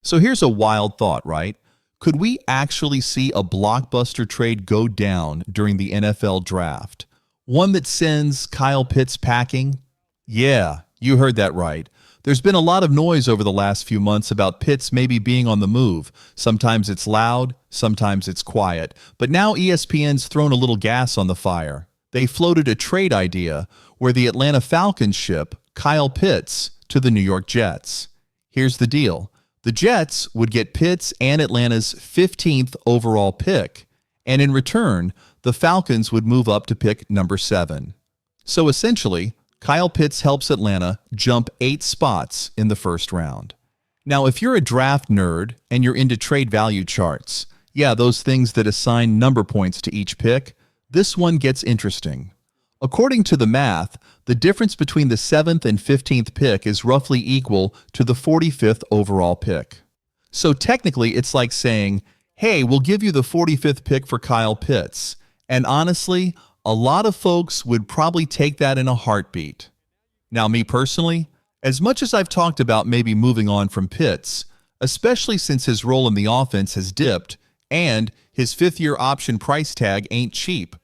So here's a wild thought, right? Could we actually see a blockbuster trade go down during the NFL draft? One that sends Kyle Pitts packing? Yeah, you heard that right. There's been a lot of noise over the last few months about Pitts maybe being on the move. Sometimes it's loud, sometimes it's quiet. But now ESPN's thrown a little gas on the fire. They floated a trade idea where the Atlanta Falcons ship Kyle Pitts to the New York Jets. Here's the deal. The Jets would get Pitts and Atlanta's 15th overall pick, and in return, the Falcons would move up to pick number 7. So essentially, Kyle Pitts helps Atlanta jump 8 spots in the first round. Now, if you're a draft nerd and you're into trade value charts, yeah, those things that assign number points to each pick, this one gets interesting. According to the math, the difference between the 7th and 15th pick is roughly equal to the 45th overall pick. So technically, it's like saying, hey, we'll give you the 45th pick for Kyle Pitts. And honestly, a lot of folks would probably take that in a heartbeat. Now, me personally, as much as I've talked about maybe moving on from Pitts, especially since his role in the offense has dipped and his 5th-year option price tag ain't cheap,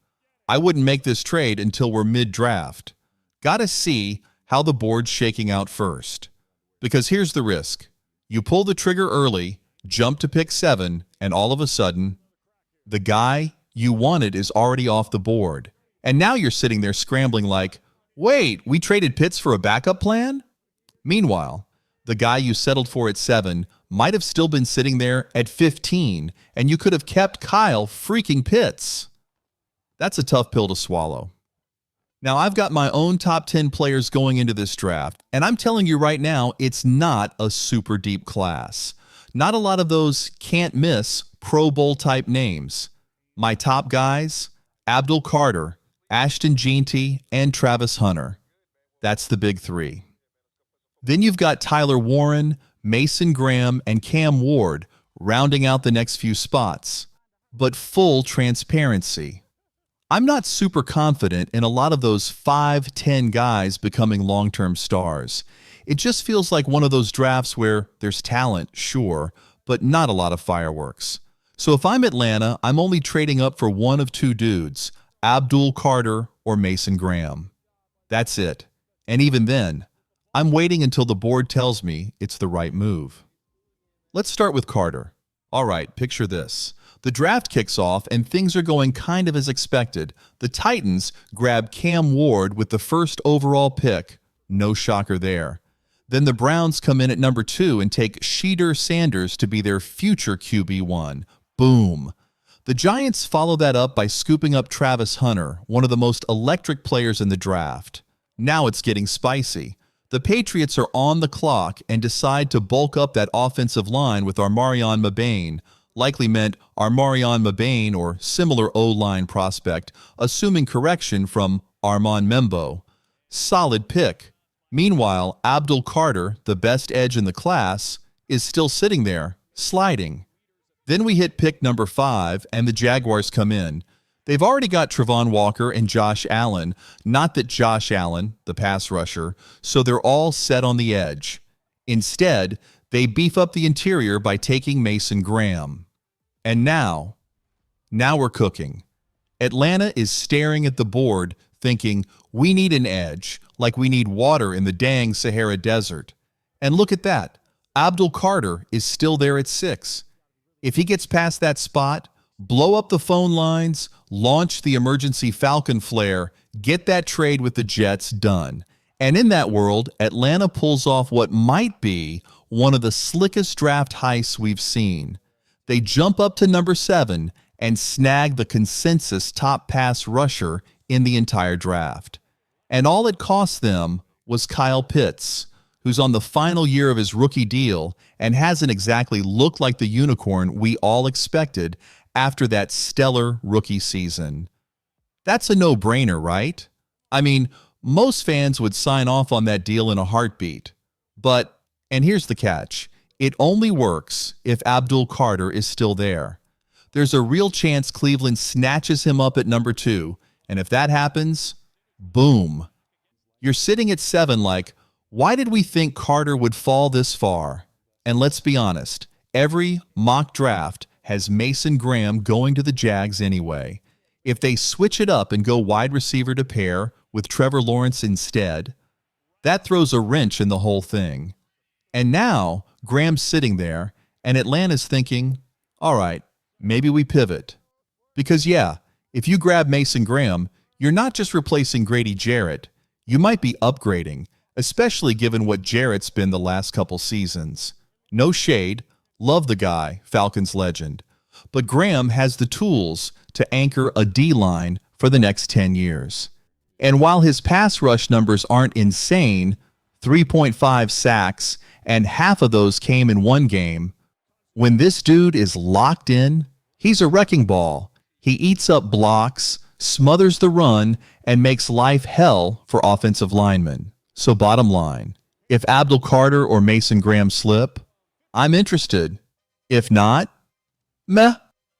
I wouldn't make this trade until we're mid-draft. Gotta see how the board's shaking out first. Because here's the risk. You pull the trigger early, jump to pick 7, and all of a sudden, the guy you wanted is already off the board. And now you're sitting there scrambling like, wait, we traded Pitts for a backup plan? Meanwhile, the guy you settled for at 7 might have still been sitting there at 15, and you could have kept Kyle freaking Pitts. That's a tough pill to swallow. Now, I've got my own top 10 players going into this draft, and I'm telling you right now, it's not a super deep class. Not a lot of those can't-miss Pro Bowl type names. My top guys, Abdul Carter, Ashton Jeanty, and Travis Hunter. That's the big 3. Then you've got Tyler Warren, Mason Graham, and Cam Ward rounding out the next few spots. But full transparency, I'm not super confident in a lot of those 5-10 guys becoming long-term stars. It just feels like one of those drafts where there's talent, sure, but not a lot of fireworks. So if I'm Atlanta, I'm only trading up for one of 2 dudes, Abdul Carter or Mason Graham. That's it. And even then, I'm waiting until the board tells me it's the right move. Let's start with Carter. All right, picture this. The draft kicks off and things are going kind of as expected. The Titans grab Cam Ward with the 1st overall pick. No shocker there. Then the Browns come in at number 2 and take Sheeter Sanders to be their future QB1. Boom. The Giants follow that up by scooping up Travis Hunter, one of the most electric players in the draft. Now it's getting spicy. The Patriots are on the clock and decide to bulk up that offensive line with Armarion Mabane, likely meant Armarion Mabane or similar O-line prospect, assuming correction from Armand Membo. Solid pick. Meanwhile, Abdul Carter, the best edge in the class, is still sitting there, sliding. Then we hit pick number 5, and the Jaguars come in. They've already got Travon Walker and Josh Allen, not that Josh Allen, the pass rusher, so they're all set on the edge. Instead, they beef up the interior by taking Mason Graham. And now we're cooking. Atlanta is staring at the board thinking, we need an edge, like we need water in the dang Sahara Desert. And look at that. Abdul Carter is still there at 6. If he gets past that spot, blow up the phone lines, launch the emergency Falcon flare, get that trade with the Jets done. And in that world, Atlanta pulls off what might be one of the slickest draft heists we've seen. They jump up to number 7 and snag the consensus top pass rusher in the entire draft. And all it cost them was Kyle Pitts, who's on the final year of his rookie deal and hasn't exactly looked like the unicorn we all expected after that stellar rookie season. That's a no-brainer, right? I mean, most fans would sign off on that deal in a heartbeat. But, and here's the catch, it only works if Abdul Carter is still there. There's a real chance Cleveland snatches him up at number 2, and if that happens, boom. You're sitting at 7 like, why did we think Carter would fall this far? And let's be honest, every mock draft has Mason Graham going to the Jags anyway. If they switch it up and go wide receiver to pair with Trevor Lawrence instead, that throws a wrench in the whole thing. And now Graham's sitting there, and Atlanta's thinking, all right, maybe we pivot. Because yeah, if you grab Mason Graham, you're not just replacing Grady Jarrett, you might be upgrading, especially given what Jarrett's been the last couple seasons. No shade, love the guy, Falcons legend. But Graham has the tools to anchor a D-line for the next 10 years. And while his pass rush numbers aren't insane, 3.5 sacks, and half of those came in one game, when this dude is locked in, he's a wrecking ball. He eats up blocks, smothers the run, and makes life hell for offensive linemen. So bottom line, if Abdul Carter or Mason Graham slip, I'm interested. If not, meh.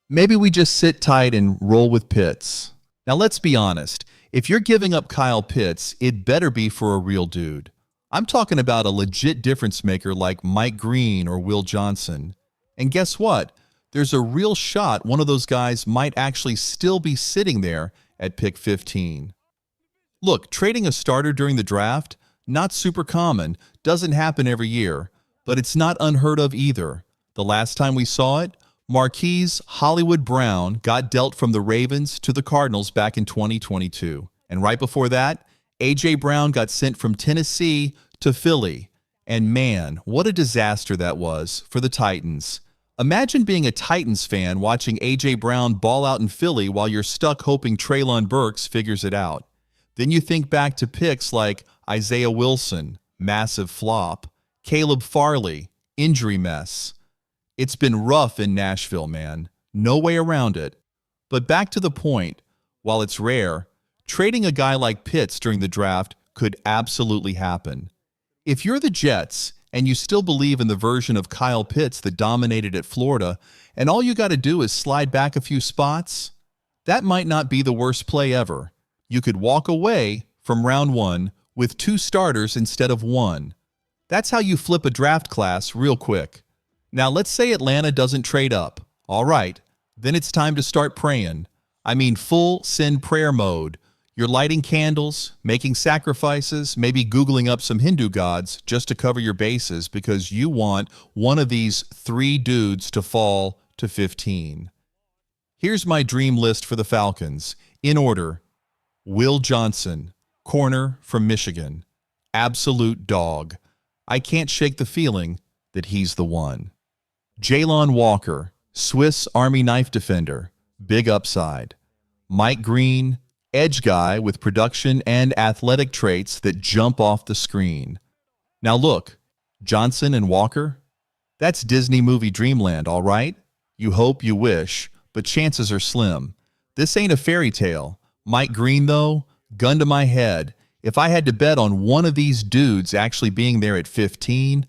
Maybe we just sit tight and roll with Pitts. Now let's be honest. If you're giving up Kyle Pitts, it better be for a real dude. I'm talking about a legit difference maker like Mike Green or Will Johnson. And guess what? There's a real shot one of those guys might actually still be sitting there at pick 15. Look, trading a starter during the draft, not super common, doesn't happen every year, but it's not unheard of either. The last time we saw it, Marquise Hollywood Brown got dealt from the Ravens to the Cardinals back in 2022. And right before that, A.J. Brown got sent from Tennessee to Philly. And man, what a disaster that was for the Titans. Imagine being a Titans fan watching A.J. Brown ball out in Philly while you're stuck hoping Treylon Burks figures it out. Then you think back to picks like Isaiah Wilson, massive flop, Caleb Farley, injury mess. It's been rough in Nashville, man. No way around it. But back to the point, while it's rare, trading a guy like Pitts during the draft could absolutely happen. If you're the Jets and you still believe in the version of Kyle Pitts that dominated at Florida, and all you got to do is slide back a few spots, that might not be the worst play ever. You could walk away from round one with 2 starters instead of 1. That's how you flip a draft class real quick. Now, let's say Atlanta doesn't trade up. All right, then it's time to start praying. I mean, full send prayer mode. You're lighting candles, making sacrifices, maybe Googling up some Hindu gods just to cover your bases because you want one of these 3 dudes to fall to 15. Here's my dream list for the Falcons. In order: Will Johnson, corner from Michigan. Absolute dog. I can't shake the feeling that he's the one. Jalon Walker, Swiss Army knife defender, big upside. Mike Green, edge guy with production and athletic traits that jump off the screen. Now look, Johnson and Walker, that's Disney movie dreamland, all right? You hope, you wish, but chances are slim. This ain't a fairy tale. Mike Green, though, gun to my head, if I had to bet on one of these dudes actually being there at 15,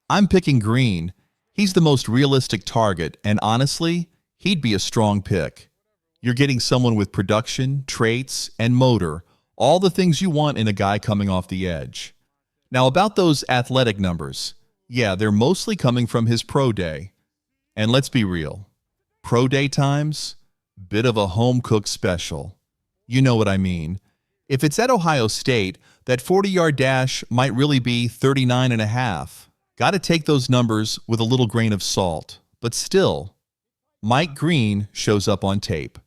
I'm picking Green. He's the most realistic target, and honestly, he'd be a strong pick. You're getting someone with production, traits, and motor, all the things you want in a guy coming off the edge. Now about those athletic numbers, yeah, they're mostly coming from his pro day. And let's be real, pro day times, bit of a home-cooked special. You know what I mean. If it's at Ohio State, that 40-yard dash might really be 39 and a half. Got to take those numbers with a little grain of salt. But still, Mike Green shows up on tape.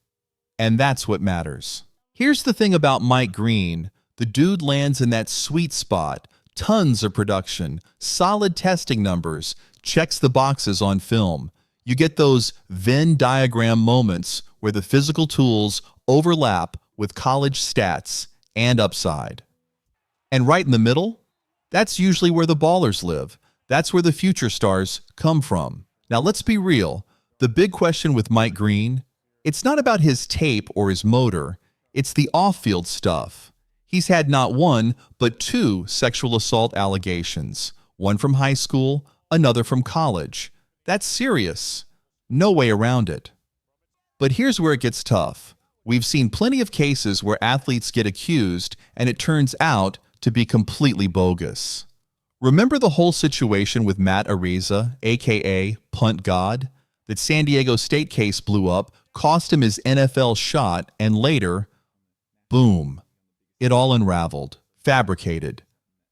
And that's what matters. Here's the thing about Mike Green. The dude lands in that sweet spot. Tons of production, solid testing numbers, checks the boxes on film. You get those Venn diagram moments where the physical tools overlap with college stats and upside. And right in the middle, that's usually where the ballers live. That's where the future stars come from. Now let's be real. The big question with Mike Green, it's not about his tape or his motor. It's the off-field stuff. He's had not 1, but 2 sexual assault allegations. One from high school, another from college. That's serious. No way around it. But here's where it gets tough. We've seen plenty of cases where athletes get accused and it turns out to be completely bogus. Remember the whole situation with Matt Ariza, aka Punt God? That San Diego State case blew up, cost him his NFL shot, and later, boom, it all unraveled, fabricated.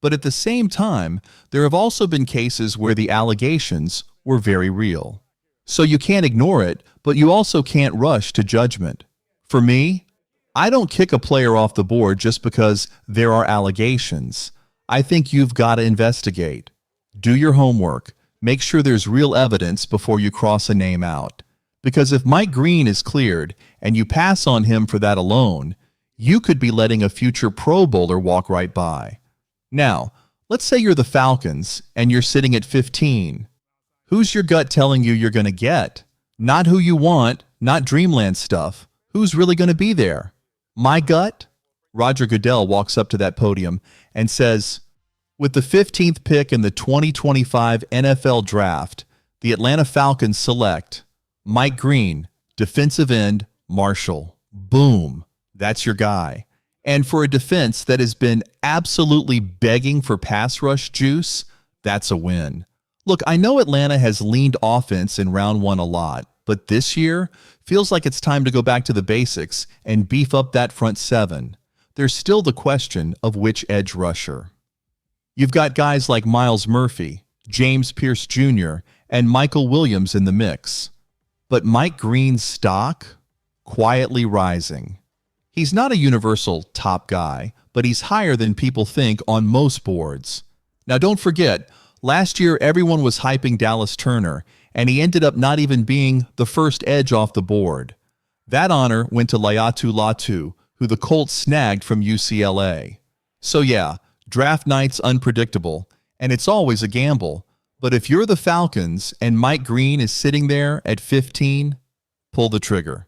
But at the same time, there have also been cases where the allegations were very real. So you can't ignore it, but you also can't rush to judgment. For me, I don't kick a player off the board just because there are allegations. I think you've got to investigate. Do your homework. Make sure there's real evidence before you cross a name out. Because if Mike Green is cleared and you pass on him for that alone, you could be letting a future Pro Bowler walk right by. Now, let's say you're the Falcons and you're sitting at 15. Who's your gut telling you you're going to get? Not who you want, not Dreamland stuff. Who's really going to be there? My gut? Roger Goodell walks up to that podium and says, with the 15th pick in the 2025 NFL Draft, the Atlanta Falcons select Mike Green, defensive end, Marshall. Boom. That's your guy. And for a defense that has been absolutely begging for pass rush juice, that's a win. Look, I know Atlanta has leaned offense in round one a lot, but this year feels like it's time to go back to the basics and beef up that front seven. There's still the question of which edge rusher. You've got guys like Myles Murphy, James Pierce Jr., and Michael Williams in the mix. But Mike Green's stock? Quietly rising. He's not a universal top guy, but he's higher than people think on most boards. Now don't forget, last year everyone was hyping Dallas Turner, and he ended up not even being the first edge off the board. That honor went to Laiatu Latu, who the Colts snagged from UCLA. So yeah, draft night's unpredictable, and it's always a gamble. But if you're the Falcons and Mike Green is sitting there at 15, pull the trigger.